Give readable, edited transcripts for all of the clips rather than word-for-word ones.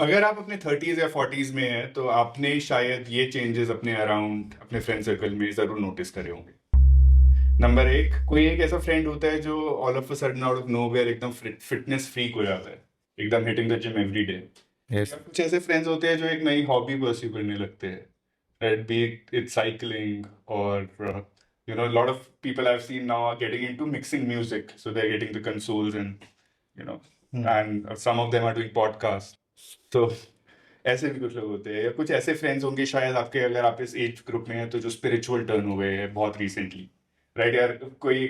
अगर आप अपने 30s या 40s में हैं तो आपने शायद ये चेंजेस अपने अराउंड अपने फ्रेंड सर्कल में जरूर नोटिस करे होंगे। नंबर एक, कोई एक ऐसा फ्रेंड होता है जो all of a sudden out of nowhere एकदम फिटनेस फ्रीक हो जाता है, एकदम hitting the gym every day. Yes. या कुछ ऐसे फ्रेंड्स होते हैं जो एक नई हॉबी परस्यू करने लगते हैं, राइट, बी इट साइकिलिंग और lot of people I have seen now are getting into mixing music, so they are getting the consoles and you know and some of them are doing podcast. तो ऐसे भी कुछ लोग होते हैं, या कुछ ऐसे फ्रेंड्स होंगे शायद आपके, अगर आप इस एज ग्रुप में हैं तो जो स्पिरिचुअल टर्न हो गए हैं बहुत रिसेंटली, राइट, यार कोई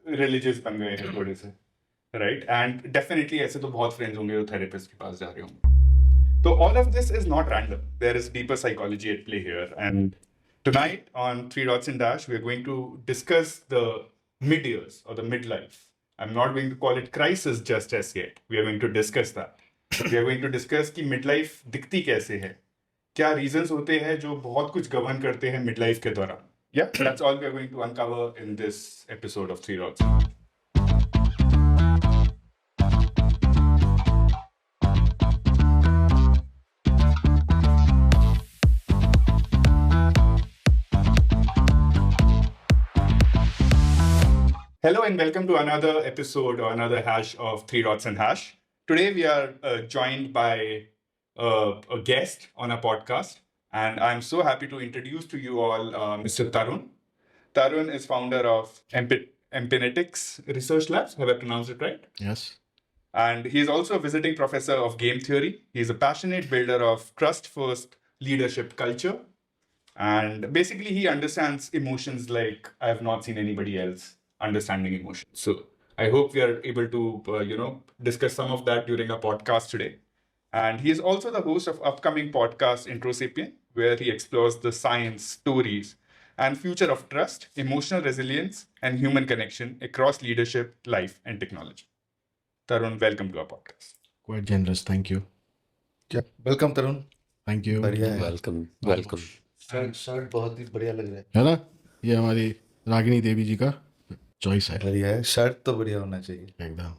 रिलीजियस बन गए हैं थोड़े से, राइट, एंड डेफिनेटली ऐसे तो बहुत फ्रेंड्स होंगे जो थेरेपिस्ट के पास जा रहे होंगे। So all of this is not random. There is deeper psychology at play here. And tonight on Three Dots and Dash, we're going to discuss the mid years or the midlife. I'm not going to call it crisis just as yet. We are going to discuss that. We are going to discuss कि midlife दिखती कैसे है, क्या reasons होते हैं जो बहुत कुछ govern करते हैं midlife के दौरान. Yeah, that's all we are going to uncover in this episode of Three Dots. Hello and welcome to another episode or another hash of Three Dots and Hash. Today we are joined by a guest on a podcast, and I'm so happy to introduce to you all Mr. Tarun. Tarun is founder of Empinetics Research Labs. Have I pronounced it right? Yes. And he is also a visiting professor of game theory. He is a passionate builder of trust-first leadership culture. And basically, he understands emotions like I have not seen anybody else understanding emotions. So I hope we are able to, discuss some of that during our podcast today. And he is also the host of upcoming podcast Introsapien, where he explores the science, stories, and future of trust, emotional resilience, and human connection across leadership, life, and technology. Tarun, welcome to our podcast. Quite generous. Thank you. क्या welcome Tarun Thank you. बढ़िया है welcome shirt बहुत ही बढ़िया लग रहा है है ना, ये हमारी रागिनी देवी जी का चॉइस है बढ़िया है शर्ट तो बढ़िया होना चाहिए एकदम।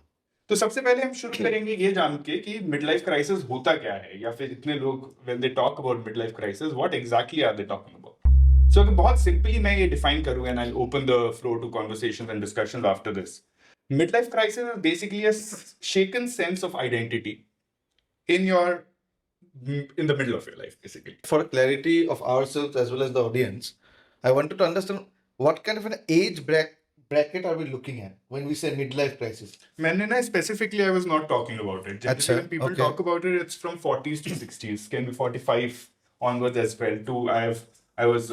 तो सबसे पहले हम शुरू करेंगे ये जान के कि मिड लाइफ क्राइसिस होता क्या है, या फिर इतने लोग when they talk about mid life crisis what exactly are they talking about. So अगर बहुत सिंपली मैं ये डिफाइन करूं and I will open the floor to conversations and discussions after this, mid life crisis is basically a shaken sense of identity in your in the middle of your life basically. for clarity of ourselves as well as the audience I wanted to understand what kind of an age bracket are we looking at when we say midlife crisis मैंने ना specifically I was not talking about it. Generally, अच्छा, when people okay. talk about it, it's from 40s to 60s, can be 45 onwards as well. I was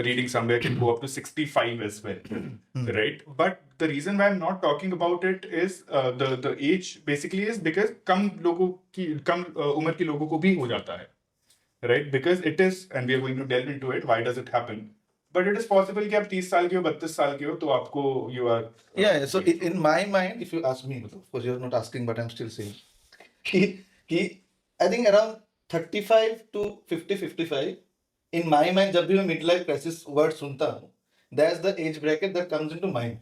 reading somewhere can go up to 65 as well, right? But the reason why I'm not talking about it is the age basically is because कम उम्र के लोगों को भी हो जाता है, right? Because it is, and we are going to delve into it. Why does it happen? But it is possible कि आप 30 साल के हो, 32 साल के हो, तो आपको you are yeah so in my mind if you ask me of course you're not asking but I'm still saying कि I think around 35 to 55 in my mind जब भी मैं midlife crisis word सुनता हूँ that's the age bracket that comes into mind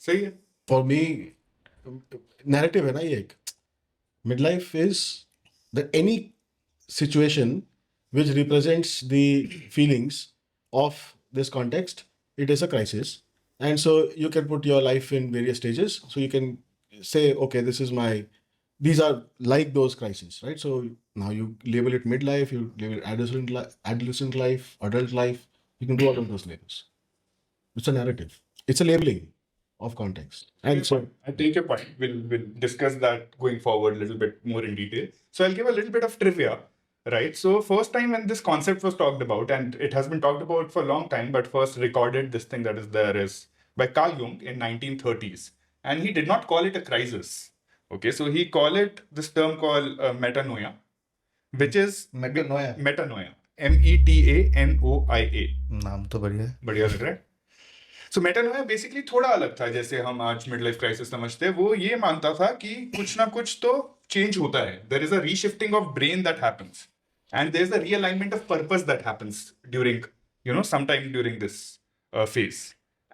सही है। For me narrative है ना ये एक। Mid life is that any situation which represents the feelings of this context, it is a crisis. And so you can put your life in various stages. So you can say, okay, these are like those crises, right? So now you label it midlife, you label it adolescent life, adult life. You can do all of those labels. It's a narrative. It's a labeling of context. And so I take your point. We'll discuss that going forward a little bit more in detail. So I'll give a little bit of trivia, right? So first time when this concept was talked about, and it has been talked about for a long time, but first recorded this thing that is there is by Carl Jung in 1930s. And he did not call it a crisis. Okay, so he called it this term called metanoia, which is metanoia metanoia. METANOIA. नाम तो बढ़िया है बढ़िया लग रहा है। सो मेटानोया basically थोड़ा अलग था जैसे हम आज मिड लाइफ क्राइसिस समझते हैं। वो ये मानता था कि कुछ ना कुछ तो चेंज होता है, there is a reshifting of brain that happens and there is a realignment of purpose that happens during some time during this phase,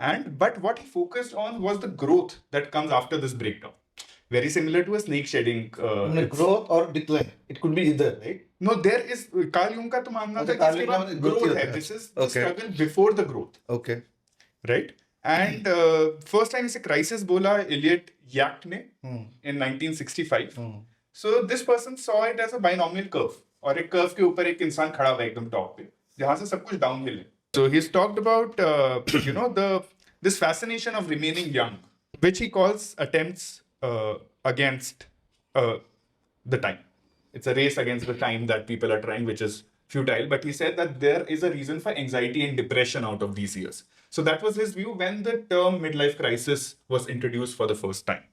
and but what he focused on was the growth that comes after this breakdown. very similar to a snake shedding. growth or decline, it could be either, right? No, there is Carl Jung का तो मानना अच्छा, था कि Carl इसके Jung बाद का growth ही growth होता है. है. This is the Okay. struggle before the growth, Okay. right? And first time इसे crisis बोला Elliot Yacht ने in 1965. So this person saw it as a binomial curve, और एक curve के ऊपर एक इंसान खड़ा हुआ है एकदम top पे, जहाँ से सब कुछ downhill है. So he's talked about this fascination of remaining young, which he calls attempts against the time. It's a race against the time that people are trying, which is futile. But he said that there is a reason for anxiety and depression out of these years. So that was his view when the term midlife crisis was introduced for the first time.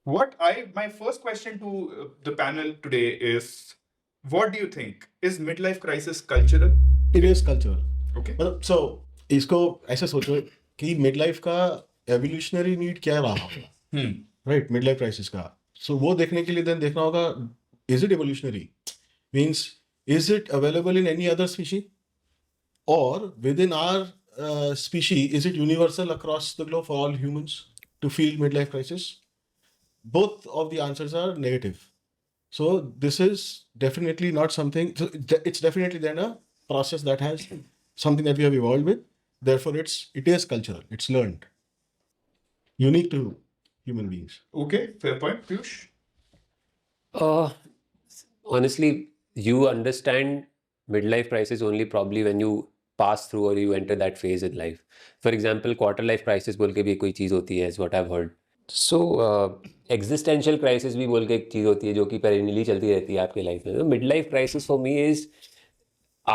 My first question to the panel today is, what do you think? Is midlife crisis cultural? It is cultural. Okay. मतलब so इसको ऐसे सोचो कि mid life का evolutionary need क्या रहा होगा, right, mid life crisis का. सो वो देखने के लिए देन देखना होगा, is it evolutionary, means is it available in any other species, और within our species is it universal across the globe for all humans to feel mid life crisis. Both of the answers are negative. So this is definitely not something. So it's definitely then a process that has something that we have evolved with. Therefore, it is cultural. It's learned, unique to human beings. Okay, fair point. Piyush? Honestly, you understand midlife crisis only probably when you pass through or you enter that phase in life. For example, quarter life crisis बोल के भी कोई चीज़ होती है, is what I've heard. So existential crisis भी बोल के एक चीज़ होती है जो कि perennially चलती रहती है आपके लाइफ में. Mid life crisis for me is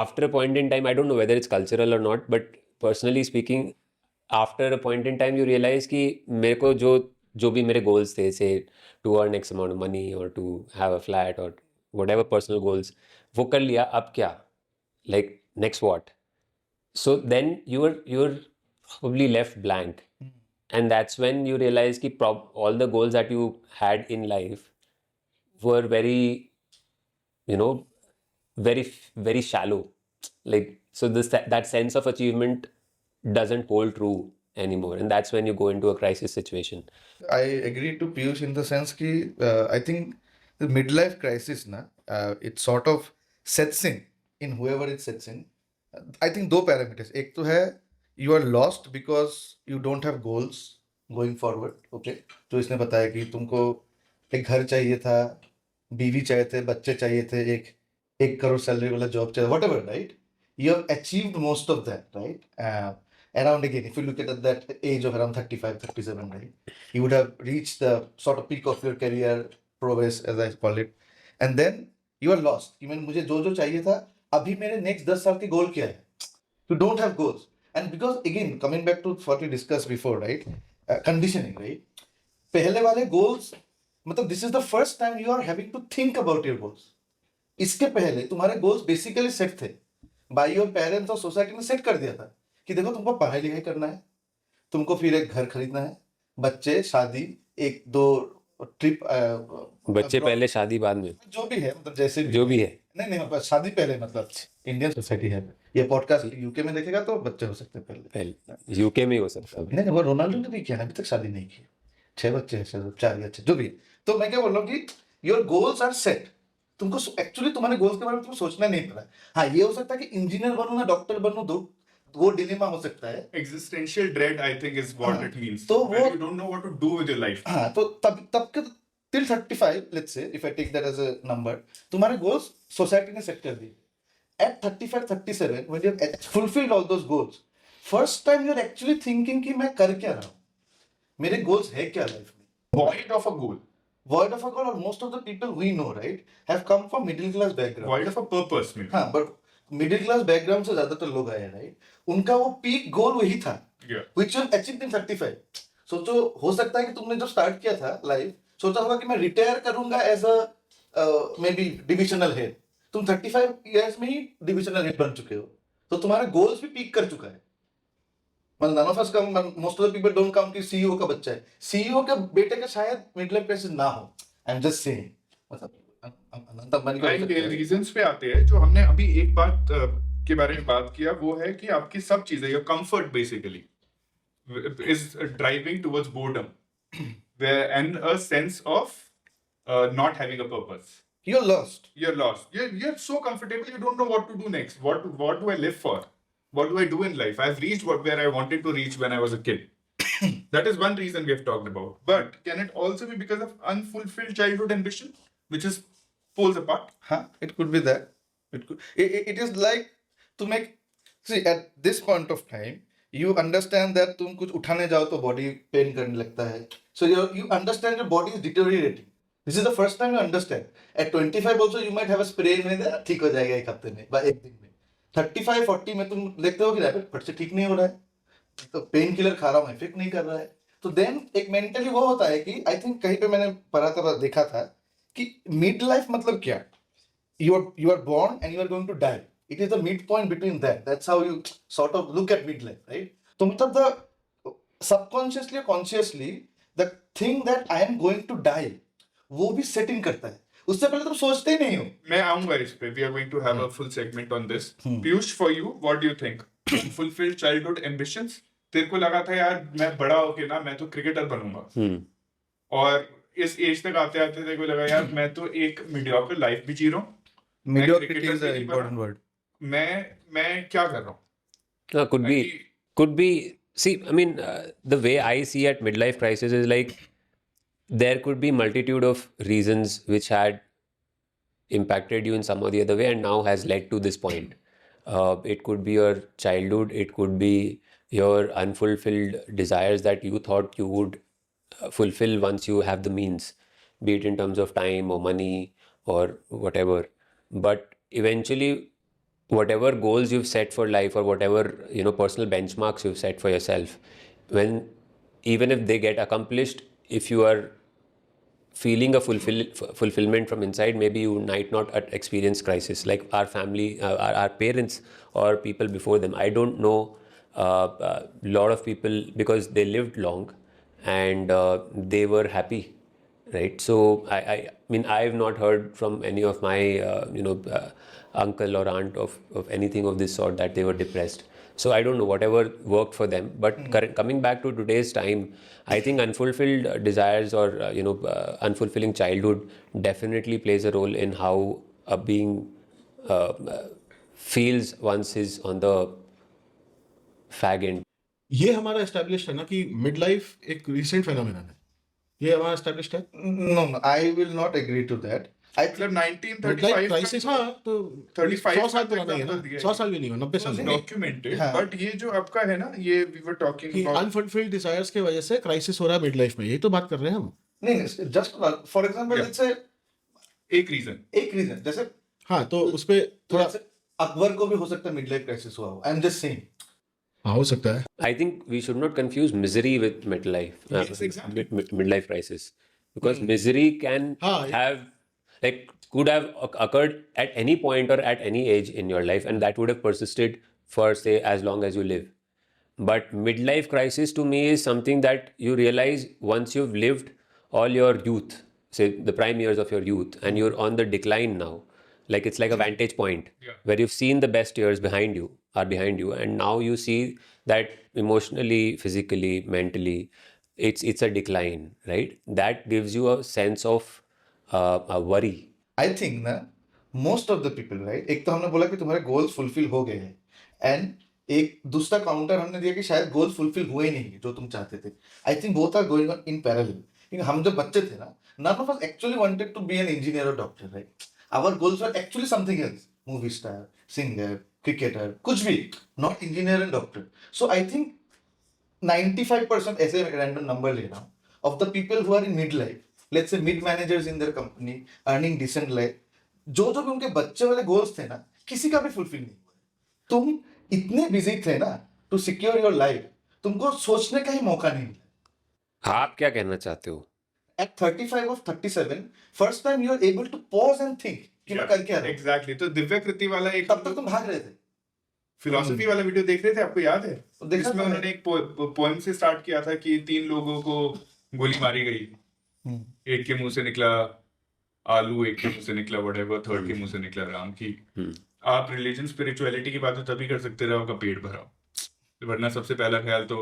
after a point in time, I don't know whether it's cultural or not, but personally speaking, after a point in time you realize कि मेरे को जो भी मेरे goals थे, say to earn X amount of money or to have a flat or whatever personal goals, वो कर लिया, अब क्या, like next what? So then you're probably left blank. And that's when you realize कि all the goals that you had in life were very, very, very shallow. Like, so that sense of achievement doesn't hold true anymore. And that's when you go into a crisis situation. I agree to Piyush in the sense कि I think the midlife crisis it sort of sets in whoever it sets in. I think दो parameters. एक तो है you are lost because you don't have goals going forward. Okay, जो इसने बताया कि तुमको एक घर चाहिए था, बीवी चाहिए थे, बच्चे चाहिए थे, एक करोड़ सैलरी वाला जॉब चाहिए, whatever, right? You have achieved most of that, right? Around again, if you look at that age of around 35, 37, right? You would have reached the sort of peak of your career progress, as I call it. And then you are lost. Even मुझे जो चाहिए था, अभी मेरे next 10 साल के goal क्या है? You don't have goals. And because again, coming back to what we discussed before, right? Conditioning, right? पहले वाले goals, मतलब this is the first time you are having to think about your goals. इसके पहले तुम्हारे goals basically set थे. By your parents और society ने set कर दिया था कि देखो तुमको पढ़ाई लिखाई करना है, तुमको फिर एक घर खरीदना है, बच्चे, शादी, एक दो ट्रिप, बच्चे पहले, शादी बाद में, जो भी है, मतलब जैसे जो भी है. नहीं मतलब शादी पहले, मतलब इंडियन सोसाइटी है. ये पॉडकास्ट यूके में देखेगा तो बच्चे हो सकते हैं पहले यूके में ही हो सकता है. नहीं वो रोनाल्डो ने भी किया ना, अभी तक शादी नहीं की, 6 बच्चे हैं, 4 या 6 जो भी है. तो मैं क्या बोल रहा हूँ कि योर गोल्स आर सेट. तुमको एक्चुअली तुम्हारे गोल्स के बारे में तुमको सोचना नहीं पड़ा. हाँ, ये हो सकता है कि इंजीनियर बनूं ना डॉक्टर बनूं, दो वो डिलेमा हो सकता है. Existential dread, I think, is what it means. तो When वो you don't know what to do with your life. हाँ, तो तब के till 35, let's say, if I take that as a number, तुम्हारे goals society ने set कर दिए. At 35, 37, when you have fulfilled all those goals, first time you're actually thinking कि मैं कर क्या रहा हूँ, मेरे goals है क्या life में. Void of a goal. Void of a goal, or most of the people we know, right, have come from middle class background. Void of a purpose, maybe. हाँ, but middle class background से ज्यादातर लोग आए हैं, right? उनका वो peak goal वही था, Yeah. which you achieved in 35. सोचो, हो सकता है कि तुमने जो start किया था life, सोचा होगा कि मैं रिटायर करूंगा as a maybe divisional head. तुम 35 इयर्स में ही डिविजनल हेड बन चुके हो, तो तुम्हारा गोल्स भी पीक कर चुका है. मतलब none of us come, most of the people don't come कि सीईओ का बच्चा है, सीईओ के बेटे का शायद मिड लाइफ क्राइसिस ना हो. आई एम जस्ट सेइंग, मतलब अनंत अंबानी का रीजंस पे आते हैं. जो हमने अभी एक बात के बारे में बात किया, वो है कि आपकी सब चीजें, your comfort basically is driving towards boredom, where and a sense of not having a purpose. You're lost. You're lost. You're so comfortable. You don't know what to do next. What do I live for? What do I do in life? I've reached where I wanted to reach when I was a kid. That is one reason we have talked about. But can it also be because of unfulfilled childhood ambition, which is pulls apart? Huh? It could be that. It is like to make. See, at this point of time, you understand that तुम कुछ उठाने जाओ तो body pain करने लगता है. So you understand your body is deteriorating. This is the first time you understand. At 25 also you might have a sprain में ठीक हो जाएगा एक हफ्ते में, एक दिन में. 35, 40 में तुम देखते हो कि रैपिड फट से ठीक नहीं हो रहा है. तो पेन किलर खा रहा हूँ, इफेक्ट नहीं कर रहा है. तो देन एक मेंटली वो होता है कि आई थिंक कहीं पे मैंने पढ़ा था, देखा था कि मिड लाइफ मतलब क्या. You are born and you are going to die. It is the midpoint between that. That's how you sort of look at midlife, right? So मतलब the subconsciously or consciously the thing that I am going to die वो भी setting करता है. उससे पहले तुम सोचते ही नहीं हो. मैं आऊंगा इस पे. We are going to have a full segment on this. Piyush, for you, what do you think? Fulfilled childhood ambitions? तेरे को लगा था यार मैं बड़ा होके ना मैं तो क्रिकेटर बनूंगा. और इस एज तक आते आते तेरे को लगा यार मैं तो एक मीडियोकर लाइफ भी जी रहा हूँ. Mediocrity is an important word. मैं क्या कर रहा हूँ? Could be. See, I mean, the way I see at midlife crisis is like there could be multitude of reasons which had impacted you in some or the other way and now has led to this point. It could be your childhood, it could be your unfulfilled desires that you thought you would fulfill once you have the means, be it in terms of time or money or whatever. But eventually, whatever goals you've set for life or whatever personal benchmarks you've set for yourself, even if they get accomplished, if you are feeling a fulfillment from inside, maybe you might not experience crisis like our family, our parents or people before them. I don't know a lot of people because they lived long and they were happy, right? So I mean I've not heard from any of my uncle or aunt of anything of this sort that they were depressed. So I don't know, whatever worked for them. But coming back to today's time, I think unfulfilled desires or unfulfilling childhood definitely plays a role in how a being feels once he's on the fag end. ये हमारा established है ना कि mid life एक recent phenomenon है. ये हमारा established है. No, I will not agree to that. मतलब मिड लाइफ 1935 क्राइसिस हाँ तो 35 100 साल पुराना ही है ना. 100 साल भी नहीं हुआ, 90 साल में. डॉक्यूमेंटेड. हाँ. बट ये जो आपका है ना, ये वी वर टॉकिंग कि अबाउट अनफुलफिल्ड डिजायर्स के वजह से क्राइसिस हो रहा है मिड लाइफ में. यही तो बात कर रहे हैं हम. नहीं, just for example Yeah. Let's say एक रीजन. एक रीजन जैसे हाँ तो उस पे थोड़ा जैसे अकबर को भी हो सकता है मिड लाइफ क्राइसिस हुआ हो. आई एम जस्ट सेइंग. हाँ हो सकता है. I think we should not confuse misery with midlife, Yes, exactly. midlife crisis, because misery can हाँ, could have occurred at any point or at any age in your life, and that would have persisted for say as long as you live. But midlife crisis to me is something that you realize once you've lived all your youth, say the prime years of your youth, and you're on the decline now. Like it's like a vantage point where you've seen the best years behind you, and now you see that emotionally, physically, mentally, it's a decline, right? That gives you a sense of a worry. I think ना most of the people, right, एक तो हमने बोला कि तुम्हारे goals fulfil हो गए हैं, एंड एक दूसरा काउंटर हमने दिया कि शायद गोल्स फुलफिल हुए ही नहीं जो तुम चाहते थे. I think both are going on in parallel. क्योंकि हम जब बच्चे थे ना, none of us actually wanted to be an engineer or doctor, right? Our goals were actually something else. Movie star, singer, cricketer, कुछ भी, not engineer and doctor. So I think 95% ऐसे random number ले रहा हूँ of the people who are in midlife, let's say mid managers in their company, earning decent life, जो भी उनके बच्चे वाले गोल्स थे ना, किसी का भी फुलफिल नहीं हुआ. तुम इतने बिजी थे ना टू सिक्योर योर लाइफ, तुमको सोचने का ही मौका नहीं मिला. आप क्या कहना चाहते हो? At 35 or 37, first time you are able to pause and think कि मैं कर क्या रहा हूँ. एग्जैक्टली. तो दिव्या कृति वाला एक तब तक तुम भाग रहे थे. फिलोसफी वाला वीडियो देख रहे थे, आपको याद है? तो देखा इसमें था उन्होंने एक पोएम से स्टार्ट किया था कि 3 लोगों को गोली मारी गई. एक के मुंह से निकला आलू, एक के मुंह से निकला व्हाटएवर, थर्ड के मुंह से निकला राम. की आप रिलीजन स्पिरिचुअलिटी की बात तभी कर सकते रहो आपका पेट भरा हो, वरना सबसे पहला ख्याल तो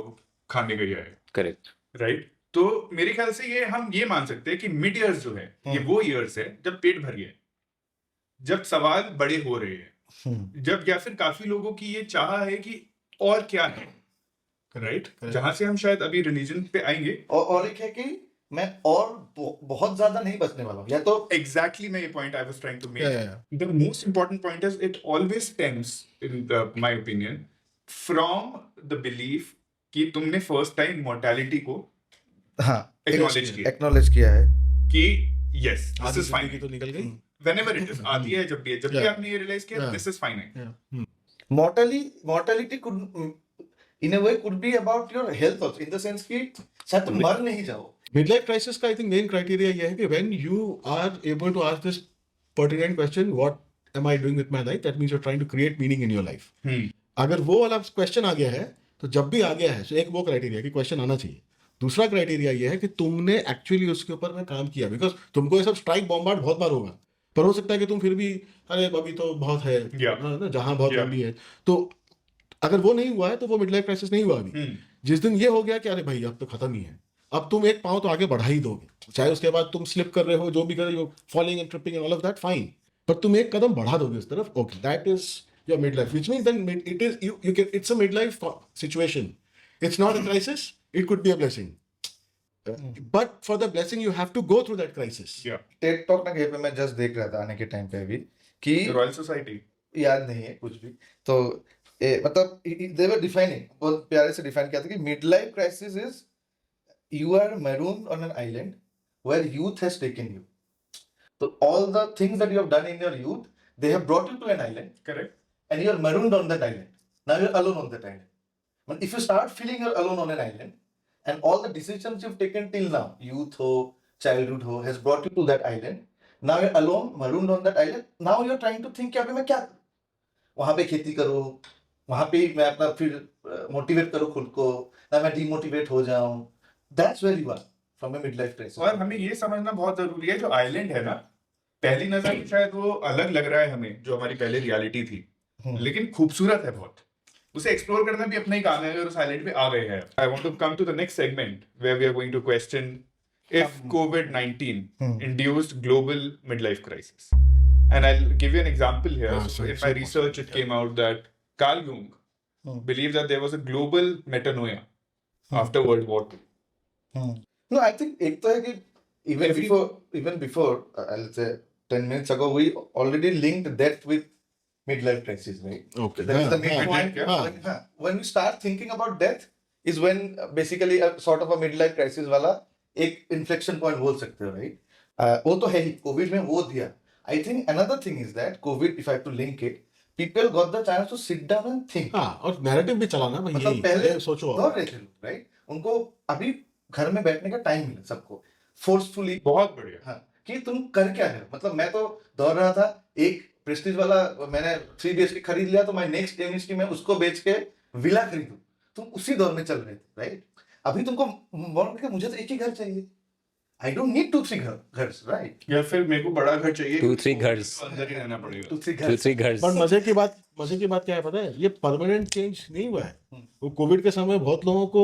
खाने का ही आएगा. Correct. राइट? तो मेरे ख्याल से ये हम ये मान सकते हैं कि मिड ईयर्स जो है ये वो ईयर्स है जब पेट भर गया, जब सवाल बड़े हो रहे हैं, जब या फिर काफी लोगों की ये चाह है कि और क्या है, राइट? जहां से हम शायद अभी रिलीजन पे आएंगे। और एक है कि मैं और बहुत ज्यादा नहीं बचने वाला हूँ, या तो Exactly my point I was trying to make. Yeah. The most important point is it always stems, my opinion, from the belief कि तुमने first time mortality को हाँ acknowledge किया एक्नॉलेज किया है कि yes, this आधी is जिंदगी fine. तो निकल गई। Whenever it is, आती है जब भी Yeah. आपने ये realize किया Yeah. this is fine. Yeah. mortality could in a way could be about your health also, in the sense कि शायद तुम मर नहीं जाओ। Midlife crisis का I think main criteria ये है कि when you are able to ask this pertinent question, what am I doing with my life? That means you're trying to create meaning in your life. अगर वो वाला question आ गया है तो जब भी आ गया है तो एक वो क्राइटेरिया कि क्वेश्चन आना चाहिए। दूसरा क्राइटेरिया ये है कि तुमने एक्चुअली उसके ऊपर में काम किया, बिकॉज तुमको ये सब स्ट्राइक बॉम्बार्ड बहुत बार होगा, पर हो सकता है कि तुम फिर भी अरे अभी तो बहुत है Yeah. ना, जहां बहुत Yeah. लंबी है। तो अगर वो नहीं हुआ है तो वो मिड लाइफ क्राइसिस नहीं हुआ अभी। जिस दिन ये हो गया कि अरे भाई अब तो खत्म ही है, अब तुम एक पाँव तो आगे बढ़ा ही दोगे, चाहे उसके बाद तुम स्लिप कर रहे हो, जो भी कर रहे हो, falling and tripping and all of that, fine, पर तुम एक कदम बढ़ा दोगे उस तरफ, okay, that is your mid life, which means then it is you can, it's a mid life situation, it's not a crisis, it could be a blessing, but for the blessing you have to go through that crisis. Yeah. TED talk ना कहीं पे मैं just देख रहा था आने के time पे अभी कि Royal Society. याद नहीं है कुछ भी, तो मतलब दे वर डिफाइनिंग, बहुत प्यारे से डिफाइन किया था कि mid life crisis is you are marooned on an island where youth has taken you. So all the things that you have done in your youth, they have brought you to an island, Correct. and you are marooned on that island. Now you're alone on that island. But if you start feeling you're alone on an island, and all the decisions you've taken till now, youth ho, childhood ho, has brought you to that island. Now you're alone, marooned on that island. Now you're trying to think कि अभी मैं क्या करूं? वहाँ पे खेती करो, वहाँ पे मैं अपना फिर मोटिवेट करो खुद को, ना मैं डिमोटिवेट हो जाऊं. That's where you are from a midlife crisis. और हमें ये समझना बहुत जरूरी है, जो आइलैंड है ना, पहली नजर में शायद वो अलग लग रहा है हमें, जो हमारी पहले रियलिटी थी, लेकिन खूबसूरत है बहुत, उसे एक्सप्लोर करना भी अपना ही काम है अगर उस आइलैंड पे आ गए हैं। I want to come to the next segment where we are going to question if COVID-19 induced global midlife crisis. And I'll give you an example here. So in my research, it came out that Carl Jung believed that there was a global metanoia after World War II. No, I think एक तो है कि even before I'll say 10 minutes ago, we already linked death with midlife crisis, right? Okay. That is the main point. yeah. When you start thinking about death, is when basically a sort of a midlife crisis वाला एक inflection point बोल सकते हो, right? वो तो है ही, COVID में वो दिया. I think another thing is that COVID, if I have to link it, people got the chance to sit down and think. हाँ, और नैरेटिव भी चलाना भाई, मतलब यही पहले सोचो दौड़ रहे थे लोग, राइट? उनको अभी घर में बैठने का टाइम मिला सबको, फोर्सफुली, बहुत बढ़िया। हाँ, कि तुम कर क्या रहे हो? मतलब मैं तो दौड़ रहा था, एक प्रेस्टीज वाला मैंने 3 BHK खरीद लिया, तो मैं नेक्स्ट एम इज की मैं उसको बेच के विला खरीदूं, तुम उसी दौर में चल रहे थे, राइट? अभी तुमको मुझे तो एक ही घर चाहिए, आई डोंट नीड 2-3 घर, राइट? या फिर मेरे को बड़ा घर चाहिए, 2-3 घर्स। तो अंदर ही रहना पड़ेगा। 2-3 घर. घर्स। पर मजे की बात क्या है पता है, ये परमानेंट चेंज नहीं हुआ है। वो कोविड के समय बहुत लोगों को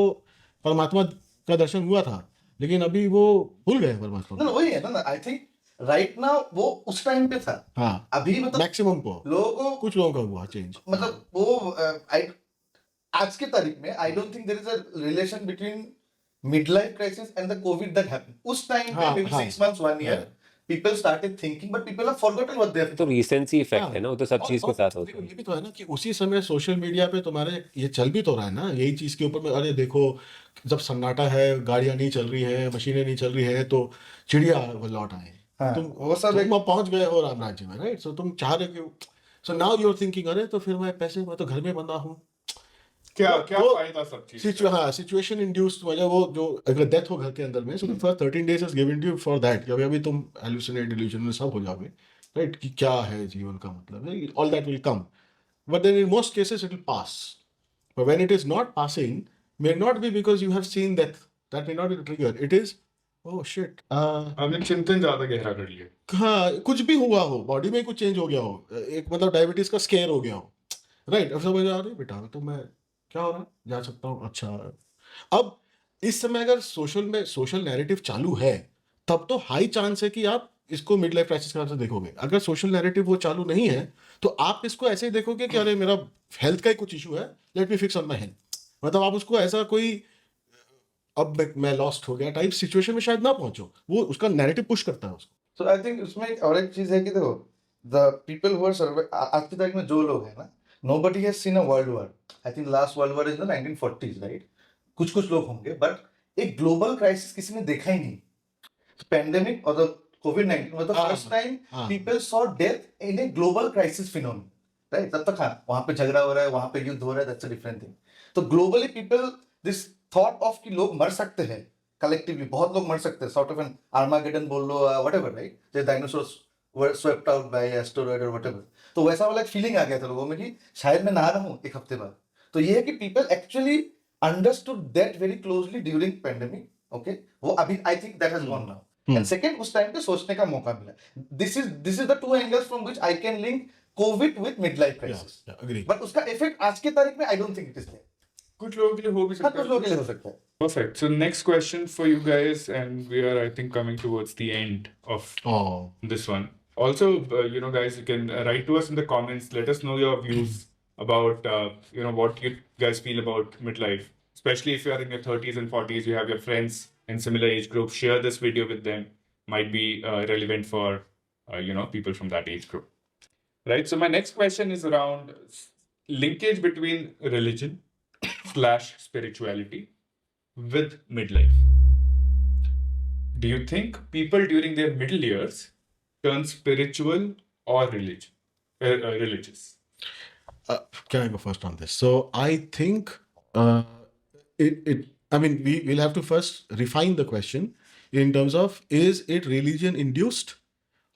परमात्मा का दर्शन हुआ था, लेकिन अभी वो भूल गए परमात्मा ना को। वही है ना, आई थिंक राइट नाउ वो उस टाइम पे था, हाँ, अभी मतलब मैक्सिमम को, लोगों को कुछ लोगों का हुआ चेंज। मतलब वो आज के तारीख में I don't think there is a relation between mid life crisis and the COVID that happened. उस टाइम पे maybe 6 months 1 year people started thinking, but people have forgotten what they have. तो रीसेंसी effect है ना, वो तो सब चीज के साथ होता देखो, है। ये भी तो है ना कि उसी समय सोशल मीडिया पे तुम्हारे ये चल भी तो रहा है ना, यही चीज के ऊपर में, अरे देखो जब सन्नाटा है, गाड़ियां नहीं चल रही है, मशीनें नहीं चल रही है, तो चिड़िया वो लौट आए, हाँ, तुम वो सब तुम अब पहुंच गए हो राम राज्य में, राइट? सो तुम चाह रहे हो, so now you are thinking, अरे तो फिर मैं तो घर में बंदा हूँ। क्या वो फायदा सब चीज का? हाँ, सिचुएशन इंड्यूस्ड, मतलब वो जो अगर डेथ हो घर के अंदर में, so for 13 days is given to you for that कि अभी तुम हेलुसिनेट, डिल्यूजनल सब हो जाओगे, राइट? कि क्या है जीवन का मतलब, all that will come, but then in most cases it will pass, but when it is not passing, may not be because you have seen death, that may not be the trigger, it is oh shit, हमने चिंतन ज्यादा गहरा कर लिया। हाँ, कुछ भी हुआ हो, बॉडी में कुछ चेंज हो गया हो, एक मतलब डायबिटीज का स्केयर हो गया हो, राइट? अब समझ आ रही बेटा, तो मैं क्या हो रहा है, जा सकता हूँ, अच्छा। अब इस समय अगर सोशल नैरेटिव चालू है, तब तो हाई चांस है कि आप इसको मिड लाइफ क्राइसिस के नाम से देखोगे। अगर सोशल नैरेटिव वो चालू नहीं है, तो आप इसको ऐसे ही देखोगे कि अरे मेरा हेल्थ का ही कुछ इशू है, let me fix on my health. मतलब आप उसको ऐसा कोई अब मैं लॉस्ट हो गया टाइप सिचुएशन में शायद ना पहुंचो, वो उसका नैरेटिव पुश करता है उसको। So I think उसमें एक और एक चीज है कि देखो, the people who are आज की तारीख में जो लोग हैं ना, nobody has seen a world war. I think last world war is the 1940s, right? कुछ लोग होंगे, बट एक ग्लोबल क्राइसिस किसी ने देखा ही नहीं। पेंडेमिक और द कोविड-19 was the हाँ, first time हाँ। people saw death in a global crisis phenomenon, right? तब तक हाँ, वहां पे झगड़ा हो रहा है, वहां पे युद्ध हो रहा है, that's a different thing. तो globally people this thought of कि लोग मर सकते हैं कलेक्टिवली, बहुत लोग मर सकते हैं, सॉर्ट ऑफ एन आर्मागेडन बोल लो, whatever, right? The dinosaurs were swept out by asteroid और व्हाटएवर। तो वैसा वाला एक फीलिंग आ गया था लोगों में कि शायद मैं ना रहा हूं एक हफ्ते बाद। तो ये है कि people actually understood that very closely during pandemic, okay? वो अभी I think that has gone now. And second, उस टाइम पे सोचने का मौका मिला। This is the two angles from which I can link COVID with mid life crisis. agree. But उसका effect आज के तारीख में I don't think it is there. कुछ लोगों के लिए हो भी हाँ, सकता कुछ है। लोगों के लिए हो सकता है। Perfect. So next question for you guys, and we are, I think, coming towards the end of Oh. this one. Also, guys, you can write to us in the comments. Let us know your views about, what you guys feel about midlife. Especially if you are in your 30s and 40s, you have your friends in similar age group. Share this video with them. Might be relevant for, people from that age group. Right. So my next question is around linkage between religion / spirituality with midlife. Do you think people during their middle years turn spiritual or religious? Can I go first on this? So I think I mean, we'll have to first refine the question in terms of, is it religion induced,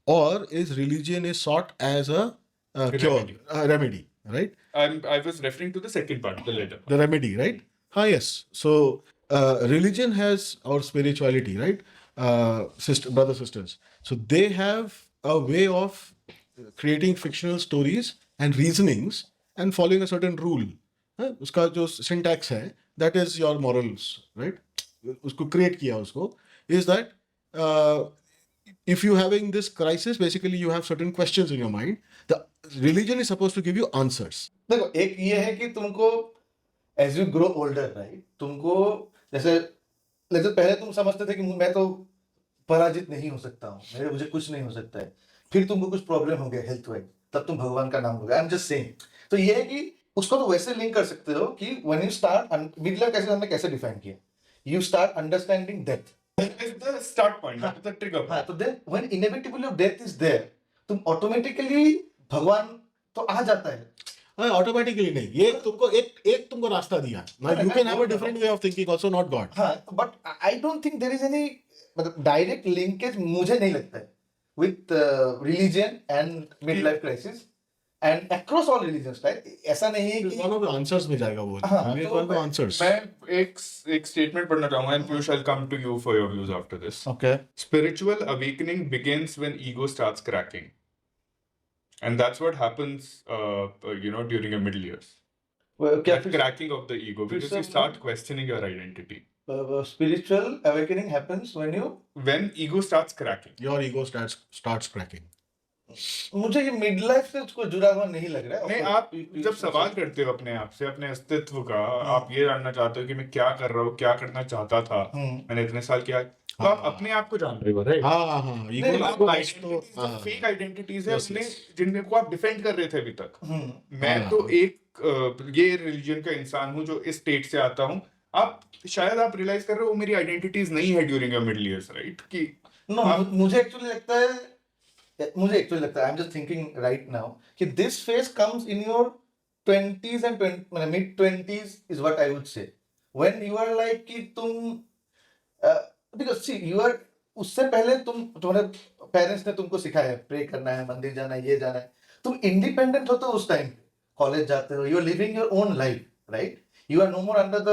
or is religion is sought as a cure, Remedy. remedy, right? I was referring to the second part, the later. The remedy, right? Yes. So religion has, or spirituality, right? Brother sisters. So they have a way of creating fictional stories and reasonings and following a certain rule. उसका जो syntax है, that is your morals, right? उसको create किया उसको, is that if you having this crisis, basically you have certain questions in your mind. The religion is supposed to give you answers. देखो, एक ये है कि तुमको as you grow older, right, तुमको जैसे पहले तुम समझते थे कि मैं तो पराजित नहीं हो सकता हूँ, मुझे कुछ नहीं हो सकता है, फिर तुमको कुछ प्रॉब्लम हो गया हेल्थ वाइज, तब तुम भगवान का नाम लोगे। आई एम जस्ट सेइंग। तो ये है कि उसको तो वैसे लिंक कर सकते हो कि when you start mid life, कैसे हमने कैसे डिफाइन किया, you start understanding death. That is the start point, that is the trigger हाँ, point. तो then when inevitably of death is there, तुम ऑटोमेटिकली भगवान तो आ जाता है। ऑटोमेटिकली नहीं, ये तुमको रास्ता दिया। Now you can have a different way of thinking also, not God. हाँ, but I don't think there is any मतलब डायरेक्ट लिंकेज, मुझे नहीं लगता है, with religion and mid life crisis and across all religions, right? ऐसा नहीं है कि One of the answers में जाएगा वो। हाँ, One तो of the answers. मैं एक statement पढ़ना चाहूंगा, and Piyush, I'll come to you for your views after this. Okay, Spiritual awakening begins when ego starts cracking. And that's what happens, during your middle years. क्या That cracking of the ego, because you start questioning your identity. spiritual awakening happens when you, When ego starts cracking. Your ego starts cracking. मुझे ये mid life से उसको जुड़ा हुआ नहीं लग रहा है। नहीं, आप जब सवाल करते हो अपने आप से, अपने अस्तित्व का, आप ये जानना चाहते हो कि मैं क्या कर रहा हूँ, क्या करना चाहता था, मैंने इतने साल किया, तो आप अपने आप को जान रहे हो, राइट? हाँ, ego फेक आइडेंटिटीज है अपने, जिनको आप डिफेंड कर रहे थे अभी तक। मैं तो एक ये रिलीजन का इंसान हूँ जो इस स्टेट से आता हूँ। आप शायद आप रियलाइज कर रहे हो वो मेरी आइडेंटिटीज नहीं है during your middle years, right? कि मुझे एक्चुअली लगता है, I am just thinking right now कि this phase comes in your 20s and मतलब mid 20s is what I would say, when you are like कि तुम बिकॉज़ सी यू आर, उससे पहले तुम्हारे पेरेंट्स ने तुमको सिखाया है प्रे करना है, मंदिर जाना है, ये जाना है, तुम इंडिपेंडेंट होते हो उस टाइम, कॉलेज जाते हो, you are living your own life, right? You are no more under the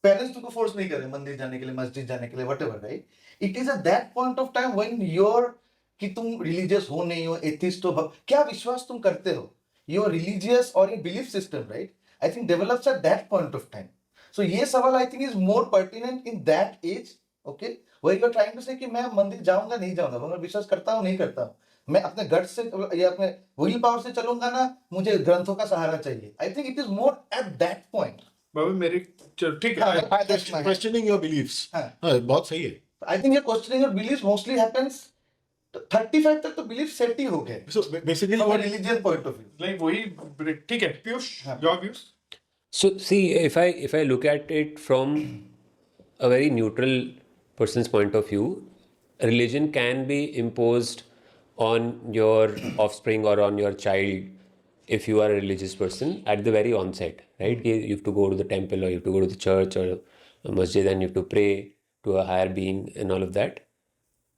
parents तुमको फोर्स नहीं कर रहे मंदिर जाने के लिए, मस्जिद जाने के लिए, whatever, right? It is at that point of time when your, कि तुम रिलीजियस हो नहीं हो, एथिस्ट हो, क्या विश्वास तुम करते हो, योर रिलीजियस और your belief system, right? I think develops at that point of time. So ये सवाल I think is more pertinent in that age. Okay, where you are trying to say कि मैं मंदिर जाऊंगा नहीं जाऊंगा, मैं विश्वास करता हूँ नहीं करता हूँ, मैं अपने गट से या अपने विल पावर से चलूंगा ना, मुझे ग्रंथों का सहारा चाहिए. I think it is more at that point. बाबू मेरे चलो ठीक हाँ, है. that's my- Questioning your beliefs. हाँ. हाँ, बहुत सही है. I think your questioning your beliefs mostly happens 35 तक तो belief set ही हो गए. So basically From a what religion point of view. Like वही ठीक है. पीयूष, हाँ. your views? So see, if I look at it from a very neutral person's point of view, religion can be imposed on your offspring or on your child if you are a religious person at the very onset, right? You have to go to the temple or you have to go to the church or a masjid and you have to pray to a higher being and all of that.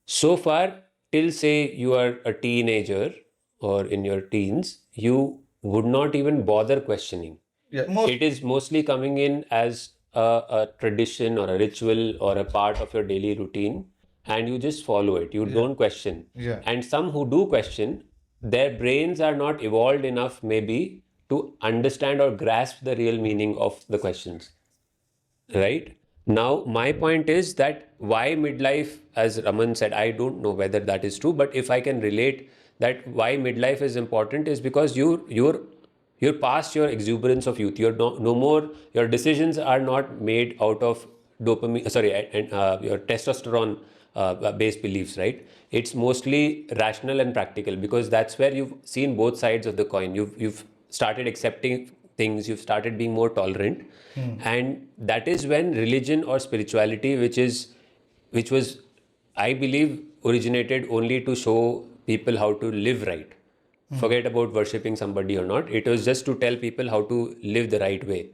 So far, till say you are a teenager or in your teens, you would not even bother questioning. Yeah, most. It is mostly coming in as a tradition or a ritual or a part of your daily routine, and you just follow it. You don't question. Yeah. And some who do question, their brains are not evolved enough, maybe, to understand or grasp the real meaning of the questions. Right? Now, my point is that why midlife, as Raman said, I don't know whether that is true, but if I can relate that why midlife is important is because you're past your exuberance of youth. You're no more, your decisions are not made out of dopamine, your testosterone based beliefs, right? It's mostly rational and practical because that's where you've seen both sides of the coin. You've started accepting things, you've started being more tolerant, and that is when religion or spirituality, which was, I believe, originated only to show people how to live right. Forget about worshipping somebody or not. It was just to tell people how to live the right way.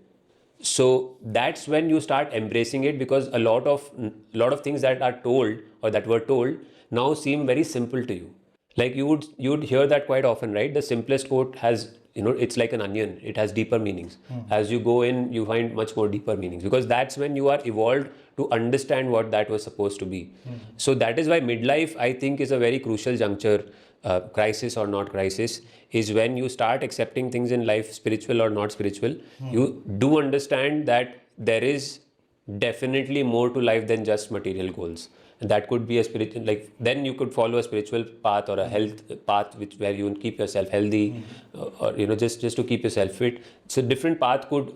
So that's when you start embracing it because a lot of things that are told or that were told now seem very simple to you. Like you'd hear that quite often, right? The simplest quote has, it's like an onion. It has deeper meanings. As you go in, you find much more deeper meanings because that's when you are evolved to understand what that was supposed to be. So that is why midlife, I think, is a very crucial juncture. Crisis or not crisis is when you start accepting things in life, spiritual or not spiritual. You do understand that there is definitely more to life than just material goals. And that could be a spiritual, like then you could follow a spiritual path or a health path, where you keep yourself healthy, or just to keep yourself fit. So different path could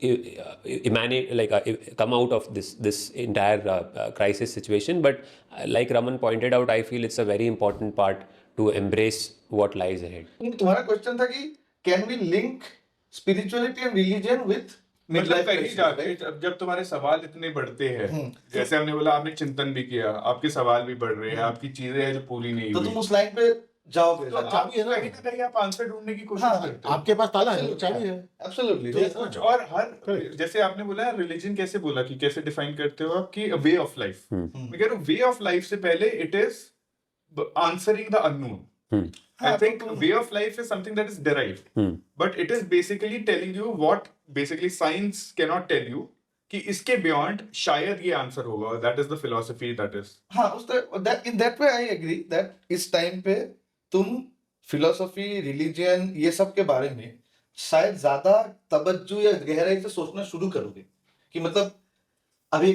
emanate, come out of this entire crisis situation. But like Raman pointed out, I feel it's a very important part to embrace what lies ahead. तुम्हारा question था कि can we link spirituality and religion with मतलब midlife कहीं crisis, जाके right? जब तुम्हारे सवाल इतने बढ़ते हैं, जैसे हमने बोला, आपने चिंतन भी किया, आपके सवाल भी बढ़ रहे हैं, आपकी चीजें हैं जो पूरी नहीं तो हुई, तुम उस लाइन पे जाओगे. तो आप कहीं ना कहीं आप आंसर ढूंढने की कोशिश हाँ, करते हो. आपके पास ताला है, चाबी है. Absolutely. तो कुछ और हर, जैसे आपने बोला रिलीजन, कैसे बोला कि कैसे डिफाइन करते हो आप कि वे ऑफ लाइफ. मैं कह रहा हूँ वे ऑफ लाइफ से पहले it is answering the unknown. I think way of life is something that is derived, but it is basically telling you what basically science cannot tell you कि इसके beyond शायद ये answer होगा. That is the philosophy that is. हाँ, in that way I agree that इस time पे तुम philosophy, religion, ये सब के बारे में शायद ज्यादा तवज्जो या गहराई से सोचना शुरू करोगे कि मतलब अभी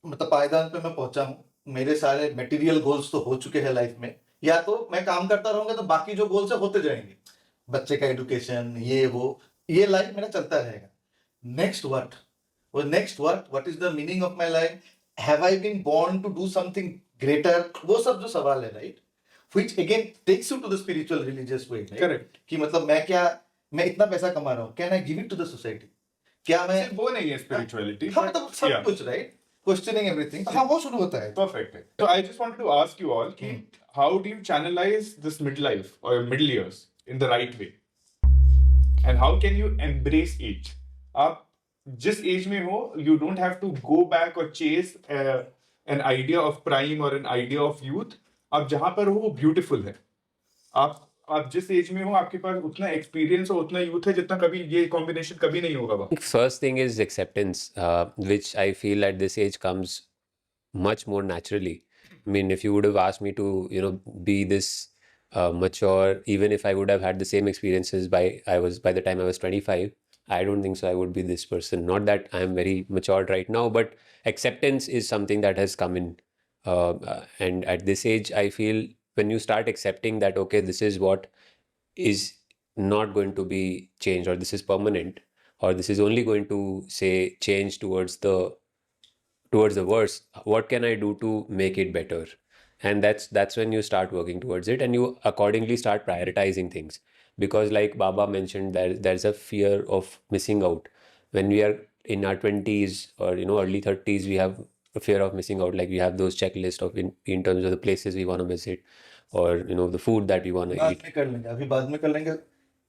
पायदान पे मैं पहुंचा हूँ, मेरे सारे मटेरियल गोल्स तो हो चुके हैं लाइफ में, या तो मैं काम करता रहूंगा तो बाकी जो गोल्स है होते जाएंगे, बच्चे का एजुकेशन, ये लाइफ मेरा चलता रहेगा. Next what is the meaning of my life, have I been born to do something greater, वो सब जो सवाल है, right, which again takes you to the spiritual religious way. Correct. कि मतलब मैं इतना पैसा कमा रहा हूँ, can I give it to the society, क्या मैं, सिर्फ वो नहीं है spirituality. हाँ मतलब सब कुछ, राइट, क्वेश्चनिंग एवरीथिंग, हाँ वो शुरू होता है. Perfect. So I just wanted to ask you all कि how do you channelize this midlife or middle years in the right way? And how can you embrace age? आप जिस as में हो, you don't have to go back or chase an idea of prime or an idea of youth. आप जहां पर हो वो beautiful है. आप जिस एज में हो, आपके पास उतना एक्सपीरियंस और उतना यूथ है जितना कभी ये कॉम्बिनेशन कभी नहीं होगा. First thing is acceptance, which I feel at this age comes much more naturally. I mean, if you would have asked me to, be this mature, even if I would have had the same experiences by the time I was 25, I don't think so. I would be this person. Not that I am very matured right now, but acceptance is something that has come in. And at this age, I feel when you start accepting that, okay, this is what is not going to be changed, or this is permanent, or this is only going to say change towards the worse. What can I do to make it better? And that's when you start working towards it, and you accordingly start prioritizing things. Because like Baba mentioned, there's a fear of missing out. When we are in our 20s or early 30s, we have a fear of missing out. Like we have those checklists of in terms of the places we want to visit, or the food that we want to बाद eat. में कर लेंगे, अभी बाद में कर लेंगे.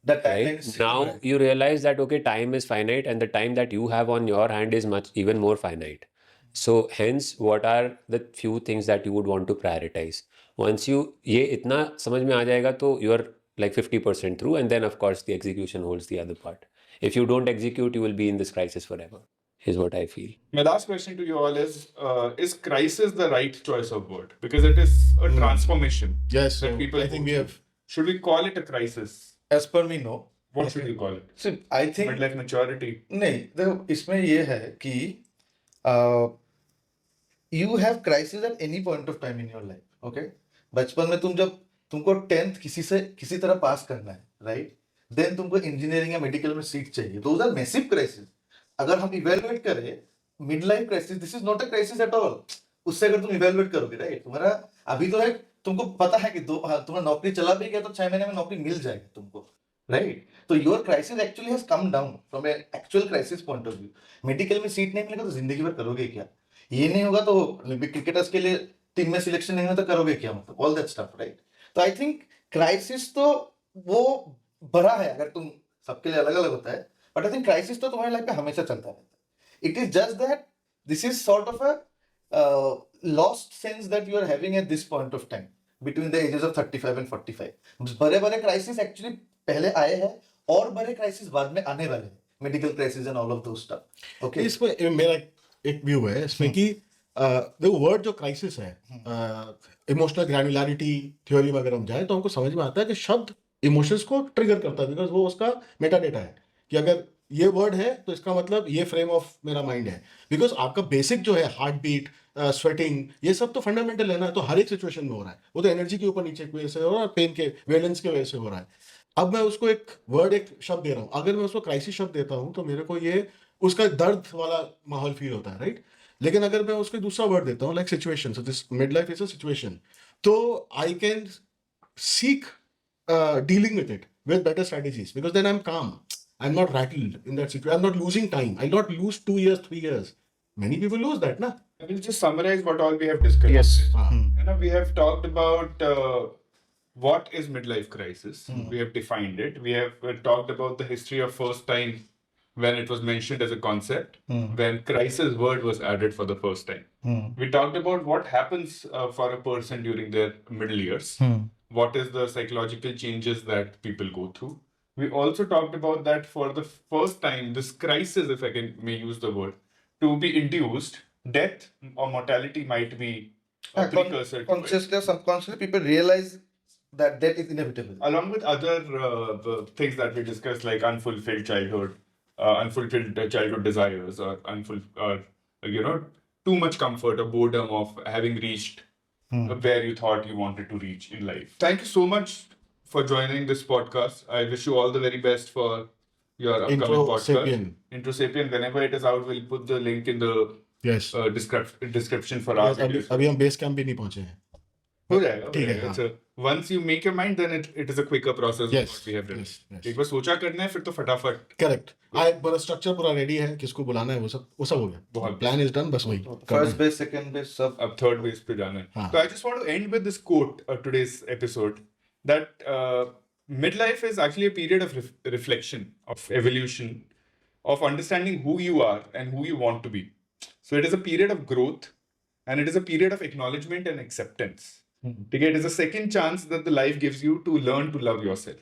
That timeline Right is now you realize that okay, time is finite, and the time that you have on your hand is much even more finite. So hence, what are the few things that you would want to prioritize? Once you ये इतना समझ में आ जाएगा, तो you are like 50% through, and then of course the execution holds the other part. If you don't execute, you will be in this crisis forever, is what I feel. My last question to you all is crisis the right choice of word? Because it is a transformation Yes, that so people I think go we through. have. Should we call it a crisis? as per me no. What should we call it? So I think Midlife maturity. नहीं, देखो इसमें ये है कि you have crisis at any point of time in your life. Okay, बचपन में तुमको 10th किसी तरह पास करना है, राइट? देन तुमको इंजीनियरिंग या मेडिकल में सीट चाहिए. Those are massive crisis. अगर हम इवेलुएट करें mid life crisis, this is not a crisis at all. उससे अगर तुम इवेलुएट करोगे, राइट, तुम्हारा अभी तो है, तुमको पता है कि तुम्हारा नौकरी चला भी गया तो 6 महीने में नौकरी मिल जाएगी तुमको, राइट? तो your crisis actually has come down from A actual crisis point of view. Medical में सीट नहीं मिलेगा तो जिंदगी भर करोगे क्या? ये नहीं होगा तो ओलंपिक क्रिकेटर्स के लिए टीम में सिलेक्शन नहीं होगा तो करोगे क्या? मतलब ऑल दैट स्टफ, राइट? तो आई थिंक क्राइसिस तो वो बड़ा है, अगर तुम सबके लिए अलग अलग होता है, बट आई थिंक क्राइसिस तो तुम्हारी लाइफ में हमेशा चलता रहता है. It is just that this is sort of a lost sense that you are having at this point of time between the ages of 35 and 45. बड़े बड़े क्राइसिस एक्चुअली पहले आए हैं और बड़े क्राइसिस बाद में आने वाले हैं, medical crisis and all of those stuff. Okay, इसमें मेरा एक व्यू है इसमें कि देखो वर्ड जो क्राइसिस है, इमोशनल ग्रैन्युलैरिटी थ्योरी में अगर हम जाए तो हमको समझ में आता है कि शब्द इमोशंस को ट्रिगर करता है, बिकॉज वो उसका मेटा डेटा है कि अगर ये वर्ड है तो इसका मतलब ये फ्रेम ऑफ मेरा माइंड है. बिकॉज आपका बेसिक जो है हार्ट बीट, स्वेटिंग, ये सब तो फंडामेंटल है ना, तो हर एक सिचुएशन में हो रहा है. वो तो एनर्जी के ऊपर नीचे की वजह से हो रहा है, पेन के वेलेंस की वजह से हो रहा है. अब मैं उसको एक वर्ड, एक शब्द दे रहा हूँ, अगर मैं उसको क्राइसिस शब्द देता हूँ तो मेरे को ये उसका दर्द वाला माहौल फील होता है, राइट? लेकिन अगर मैं उसको दूसरा वर्ड देता हूँ like situation, so this mid life is a situation, तो I can seek dealing with it with better strategies, because then I'm calm, I'm not rattled in that situation, I'm not losing time, I'll not lose 2 years, 3 years. Many people lose that, na? I will just summarize what all we have discussed. Yes. We have talked about what is midlife crisis. We have defined it. We have talked about the history of first time when it was mentioned as a concept, when crisis word was added for the first time. We talked about what happens for a person during their middle years. What is the psychological changes that people go through. We also talked about that for the first time, this crisis, if I may use the word, to be induced, death or mortality might be a precursor to it. consciously or subconsciously people realize that death is inevitable. Along with other things that we discussed, like unfulfilled childhood, unfulfilled childhood desires, or too much comfort or boredom of having reached where you thought you wanted to reach in life. Thank you so much for joining this podcast. I wish you all the very best for your upcoming Intro podcast. Sapien. Intro Sapien. Whenever it is out, we'll put the link in the Yes. description for our Yes, videos. अभी हम base camp भी नहीं पहुंचे हैं. हो जाएगा, ठीक है, It's once you make your mind, then it is a quicker process. Yes, Of what we have done. yes. एक बार सोचा करना है, फिर तो फटाफट. करेक्ट. पूरा स्ट्रक्चर पूरा रेडी है, किसको बुलाना है, वो सब हो गया. बहुत. प्लान इज डन, बस वही करना First है. base, second base, सब. अब third base पे जाना है. हाँ. So I just want to end with this quote of today's episode, that midlife is actually a period of reflection, of evolution, of understanding who you are and who you want to be. So it is a period of growth, and it is a period of acknowledgement and acceptance. Okay, it is a second chance that the life gives you to learn to love yourself.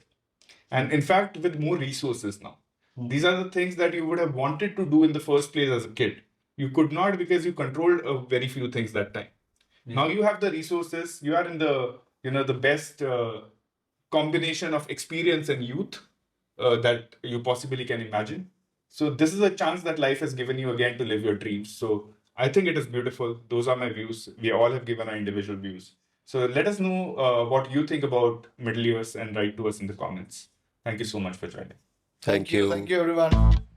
And in fact, with more resources now. These are the things that you would have wanted to do in the first place as a kid. You could not, because you controlled very few things that time. Now you have the resources. You are in the the best combination of experience and youth that you possibly can imagine. So this is a chance that life has given you again to live your dreams. So I think it is beautiful. Those are my views. We all have given our individual views. So let us know what you think about middle years and write to us in the comments. Thank you so much for joining. Thank you. Thank you, everyone.